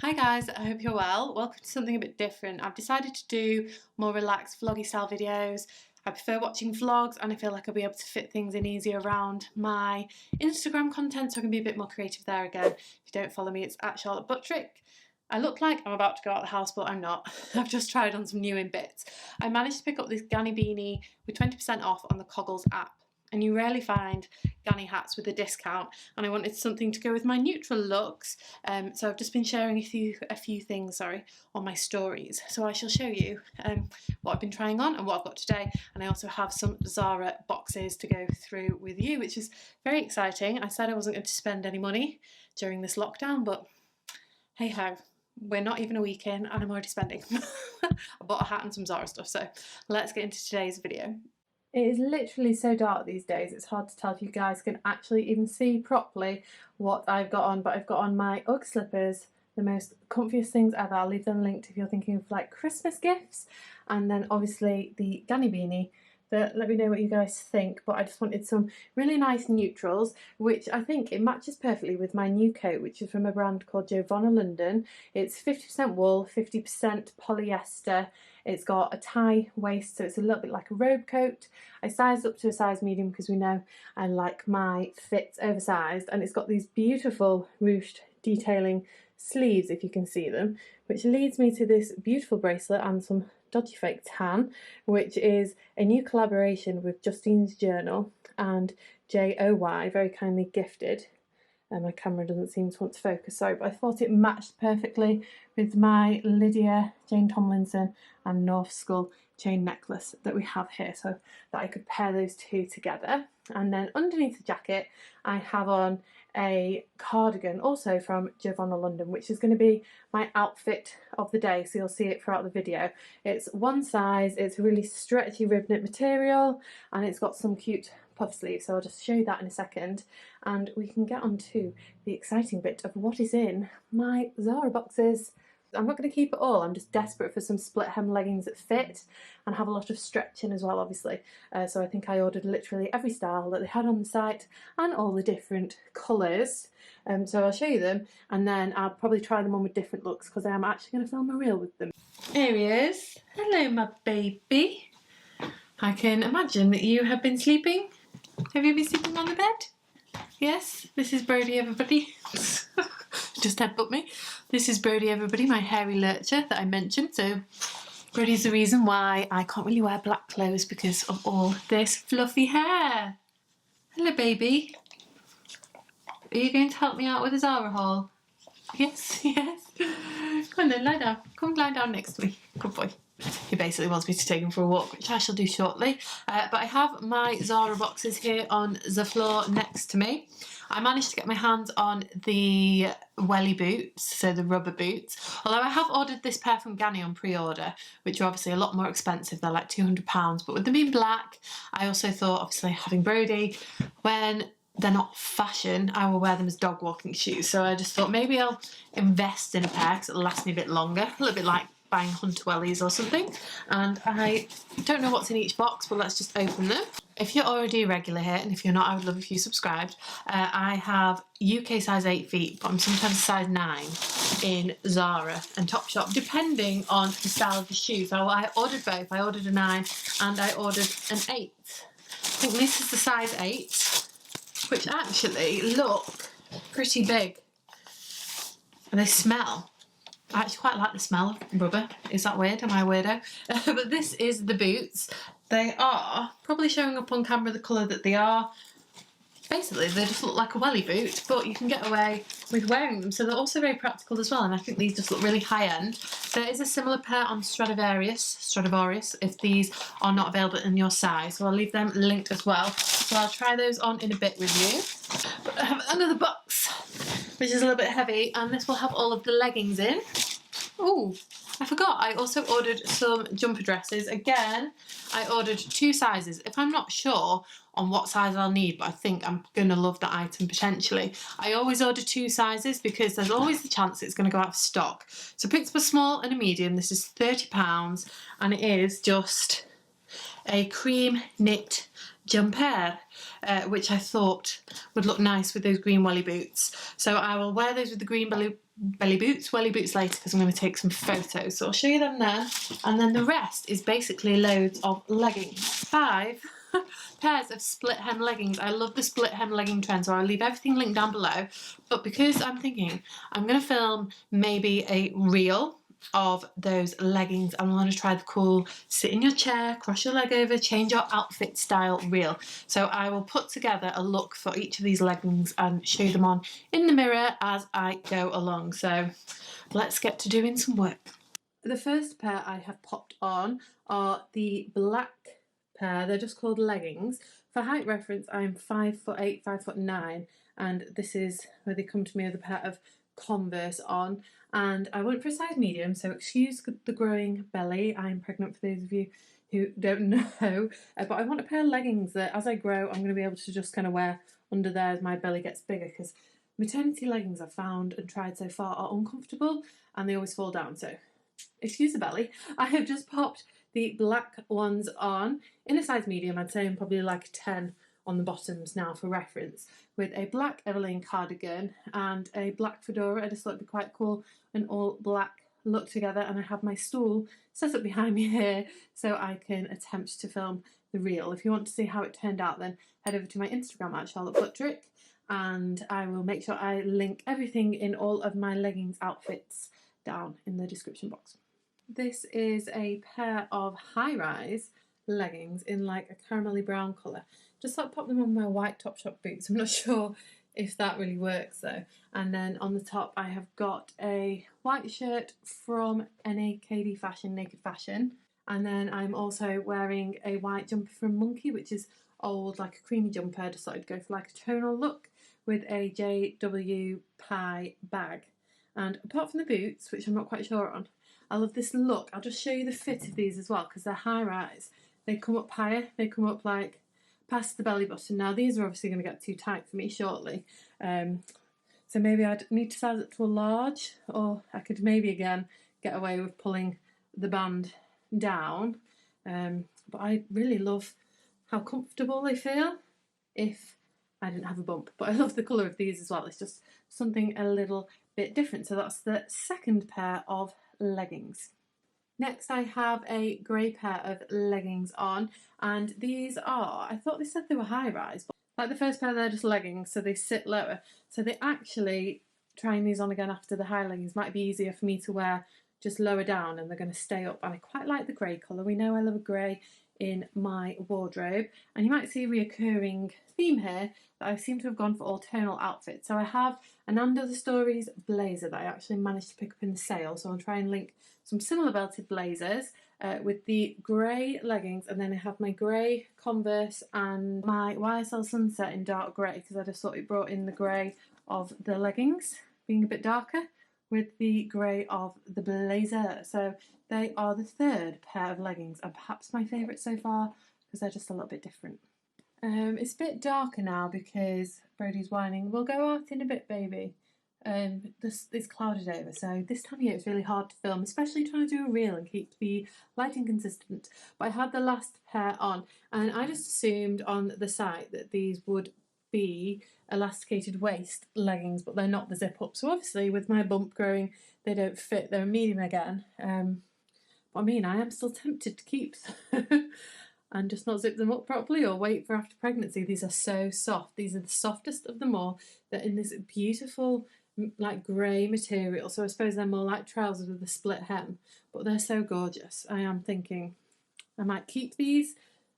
Hi guys, I hope you're well. Welcome to something a bit different. I've decided to do more relaxed vloggy style videos. I prefer watching vlogs and I feel like I'll be able to fit things in easier around my Instagram content, so I can be a bit more creative there again. If you don't follow me, it's at Charlotte Buttrick. I look like I'm about to go out of the house, but I'm not. I've just tried on some new in bits. I managed to pick up this Ganni beanie with 20% off on the Coggles app. And you rarely find Ganni hats with a discount, and I wanted something to go with my neutral looks, so I've just been sharing a few things on my stories. So I shall show you what I've been trying on and what I've got today, and I also have some Zara boxes to go through with you, which is very exciting. I said I wasn't going to spend any money during this lockdown, but hey ho, we're not even a week in and I'm already spending. I bought a hat and some Zara stuff, so let's get into today's video. It is literally so dark these days, it's hard to tell if you guys can actually even see properly what I've got on, but I've got on my Ugg slippers, the most comfiest things ever. I'll leave them linked if you're thinking of like Christmas gifts, and then obviously the Ganni beanie. But let me know what you guys think. But I just wanted some really nice neutrals, which I think it matches perfectly with my new coat, which is from a brand called Giovanna London. It's 50% wool, 50% polyester. It's got a tie waist, so it's a little bit like a robe coat. I sized up to a size medium because we know I like my fits oversized, and it's got these beautiful ruched detailing sleeves, if you can see them, which leads me to this beautiful bracelet and some dodgy fake tan, which is a new collaboration with Justine's Journal and JOY, very kindly gifted. My camera doesn't seem to want to focus, sorry, but I thought it matched perfectly with my Lydia Jane Tomlinson and North Skull chain necklace that we have here, so that I could pair those two together. And then underneath the jacket I have on a cardigan, also from Giovanna London, which is going to be my outfit of the day, so you'll see it throughout the video. It's one size, it's a really stretchy rib knit material, and it's got some cute puff sleeves, so I'll just show you that in a second, and we can get on to the exciting bit of what is in my Zara boxes. I'm not going to keep it all, I'm just desperate for some split hem leggings that fit and have a lot of stretching as well, obviously. So I think I ordered literally every style that they had on the site and all the different colours. So I'll show you them, and then I'll probably try them on with different looks because I am actually going to film a reel with them. Here he is. Hello, my baby. I can imagine that you have been sleeping. Have you been sleeping on the bed? Yes, this is Brody, everybody. Just headbutt me. This is Brody, everybody, my hairy lurcher that I mentioned. So Brody's the reason why I can't really wear black clothes, because of all this fluffy hair. Hello, baby. Are you going to help me out with a Zara haul? Yes, yes. Come on then, lie down. Come lie down next to me. Good boy. He basically wants me to take him for a walk, which I shall do shortly. But I have my Zara boxes here on the floor next to me. I managed to get my hands on the welly boots, so the rubber boots. Although I have ordered this pair from Ganni on pre-order, which are obviously a lot more expensive. They're like £200. But with them being black, I also thought, obviously having Brody, when they're not fashion, I will wear them as dog walking shoes. So I just thought maybe I'll invest in a pair because it'll last me a bit longer. A little bit like buying hunter wellies or something. And I don't know what's in each box, but let's just open them. If you're already a regular here, and if you're not, I would love if you subscribed. I have UK size 8 feet, but I'm sometimes size 9 in Zara and TOPSHOP, depending on the style of the shoe. So I ordered both. I ordered a 9 and I ordered an 8. I think this is the size 8, which actually look pretty big. And they smell. I actually quite like the smell of rubber. Is that weird? Am I a weirdo? But this is the boots. They are probably showing up on camera the colour that they are. Basically, they just look like a welly boot, but you can get away with wearing them. So they're also very practical as well, and I think these just look really high-end. There is a similar pair on Stradivarius, if these are not available in your size. So I'll leave them linked as well. So I'll try those on in a bit with you. But I have another box, which is a little bit heavy, and this will have all of the leggings in. Oh, I forgot, I also ordered some jumper dresses. Again, I ordered 2 sizes. If I'm not sure on what size I'll need, but I think I'm going to love the item potentially, I always order 2 sizes because there's always the chance it's going to go out of stock. So I picked up a small and a medium. This is £30, and it is just a cream knit Jumper, which I thought would look nice with those green welly boots. So I will wear those with the green welly boots later because I'm going to take some photos. So I'll show you them then. And then the rest is basically loads of leggings. 5 pairs of split hem leggings. I love the split hem legging trend, so I'll leave everything linked down below. But because I'm thinking I'm going to film maybe a reel of those leggings, I'm going to try the cool sit in your chair, cross your leg over, change your outfit style reel. So I will put together a look for each of these leggings and show them on in the mirror as I go along. So let's get to doing some work. The first pair I have popped on are the black pair. They're just called leggings. For height reference, I'm 5'8", 5'9", and this is where they come to me with a pair of Converse on. And I went for a size medium, so excuse the growing belly. I'm pregnant for those of you who don't know. But I want a pair of leggings that as I grow, I'm going to be able to just kind of wear under there as my belly gets bigger, because maternity leggings I've found and tried so far are uncomfortable and they always fall down. So excuse the belly. I have just popped the black ones on in a size medium. I'd say I'm probably like a 10 on the bottoms now for reference, with a black Everlane cardigan and a black fedora. I just thought it'd be quite cool, an all black look together. And I have my stool set up behind me here so I can attempt to film the reel. If you want to see how it turned out, then head over to my Instagram at Charlotte Buttrick, and I will make sure I link everything in all of my leggings outfits down in the description box. This is a pair of high-rise leggings in like a caramelly brown colour. Just thought I'd pop them on my white TOPSHOP boots. I'm not sure if that really works though. And then on the top I have got a white shirt from NAKD Fashion, Naked Fashion. And then I'm also wearing a white jumper from Monki, which is old, like a creamy jumper. I just thought I'd go for like a tonal look with a JW pie bag. And apart from the boots, which I'm not quite sure on, I love this look. I'll just show you the fit of these as well, because they're high rise. They come up higher. They come up like past the belly button. Now these are obviously going to get too tight for me shortly. So maybe I'd need to size it to a large, or I could maybe again get away with pulling the band down. But I really love how comfortable they feel if I didn't have a bump. But I love the colour of these as well. It's just something a little bit different. So that's the second pair of leggings. Next I have a grey pair of leggings on, and these are, I thought they said they were high rise, but like the first pair they're just leggings, so they sit lower. So they actually, trying these on again after the high leggings might be easier for me to wear just lower down, and they're going to stay up. And I quite like the grey colour. We know I love a grey in my wardrobe, and you might see a reoccurring theme here that I seem to have gone for all tonal outfits. So I have an Under the Stories blazer that I actually managed to pick up in the sale, so I'll try and link some similar belted blazers with the grey leggings, and then I have my grey Converse and my YSL Sunset in dark grey, because I just thought it brought in the grey of the leggings being a bit darker with the grey of the blazer. So they are the third pair of leggings, and perhaps my favourite so far, because they're just a little bit different. It's a bit darker now because Brody's whining. We'll go out in a bit, baby. It's clouded over, so this time of year it's really hard to film, especially trying to do a reel and keep the lighting consistent. But I had the last pair on, and I just assumed on the site that these would be elasticated waist leggings, but they're not the zip up. So obviously with my bump growing, they don't fit. They're medium again. But I mean, I am still tempted to keep and just not zip them up properly or wait for after pregnancy. These are so soft. These are the softest of them all. They're in this beautiful like grey material, so I suppose they're more like trousers with a split hem, but they're so gorgeous. I am thinking I might keep these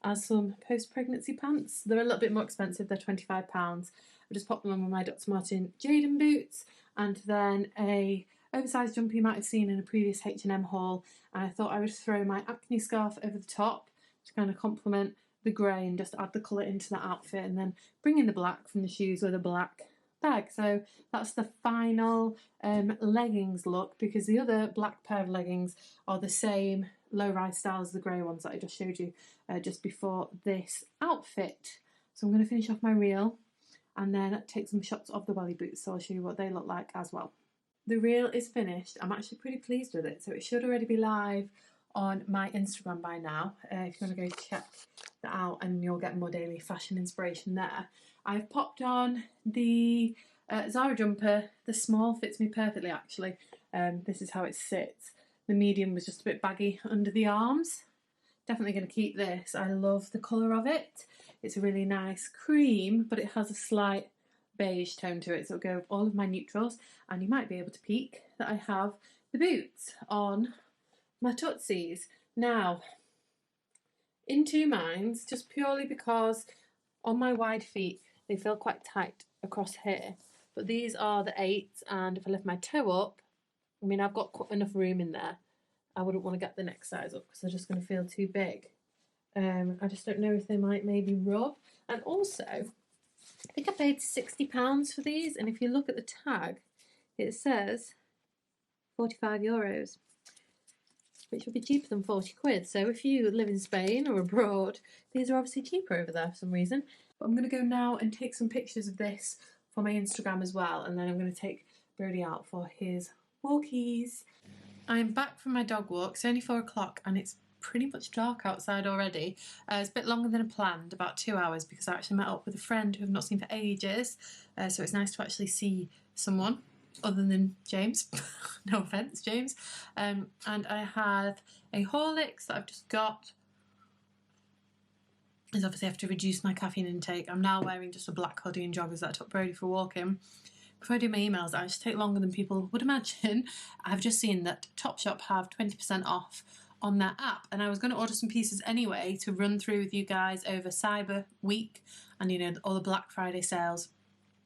as some post-pregnancy pants. They're a little bit more expensive, they're £25. I just popped them on with my Dr. Martin Jaden boots, and then a oversized jumper you might have seen in a previous H&M haul, and I thought I would throw my acne scarf over the top to kind of complement the grey and just add the colour into that outfit, and then bring in the black from the shoes with a black bag. So that's the final leggings look, because the other black pair of leggings are the same low-rise style as the grey ones that I just showed you just before this outfit. So I'm going to finish off my reel and then take some shots of the welly boots, so I'll show you what they look like as well. The reel is finished. I'm actually pretty pleased with it, so it should already be live on my Instagram by now, if you want to go check that out, and you'll get more daily fashion inspiration there. I've popped on the Zara jumper. The small fits me perfectly, actually. This is how it sits. The medium was just a bit baggy under the arms. Definitely going to keep this. I love the colour of it. It's a really nice cream, but it has a slight beige tone to it, so it'll go with all of my neutrals. And you might be able to peek that I have the boots on my tootsies. Now, in two minds, just purely because on my wide feet they feel quite tight across here, but these are the 8s, and if I lift my toe up, I mean, I've got enough room in there. I wouldn't want to get the next size up because they're just going to feel too big. I just don't know if they might maybe rub. And also, I think I paid £60 for these, and if you look at the tag, it says €45, which would be cheaper than 40 quid. So if you live in Spain or abroad, these are obviously cheaper over there for some reason. But I'm going to go now and take some pictures of this for my Instagram as well, and then I'm going to take Brody out for his walkies. I'm back from my dog walk. It's only 4 o'clock and it's pretty much dark outside already. It's a bit longer than I planned, about 2 hours, because I actually met up with a friend who I've not seen for ages. So it's nice to actually see someone other than James. No offence, James. And I have a Horlicks that I've just got. Because obviously I have to reduce my caffeine intake. I'm now wearing just a black hoodie and joggers that I took Brody for walking. Before I do my emails, I just take longer than people would imagine. I've just seen that TOPSHOP have 20% off on their app, and I was going to order some pieces anyway to run through with you guys over Cyber Week and, you know, all the Black Friday sales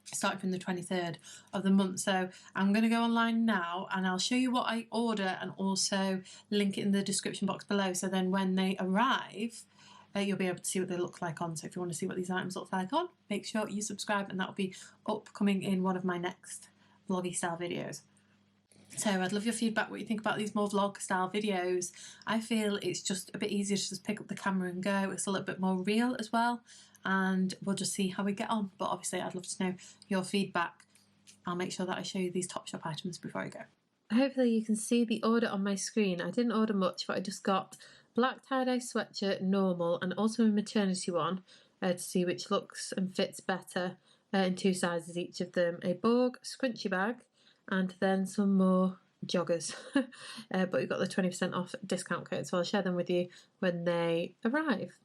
starting from the 23rd of the month. So I'm going to go online now and I'll show you what I order and also link it in the description box below, so then when they arrive, you'll be able to see what they look like on. So if you want to see what these items look like on, make sure you subscribe, and that'll be upcoming in one of my next vloggy style videos. So I'd love your feedback, what you think about these more vlog style videos. I feel it's just a bit easier to just pick up the camera and go. It's a little bit more real as well, and we'll just see how we get on. But obviously I'd love to know your feedback. I'll make sure that I show you these TOPSHOP items before I go. Hopefully you can see the order on my screen. I didn't order much, but I just got black tie-dye sweatshirt, normal, and also a maternity one to see which looks and fits better in 2 sizes each of them. A Borg scrunchie bag, and then some more joggers. But we've got the 20% off discount code, so I'll share them with you when they arrive.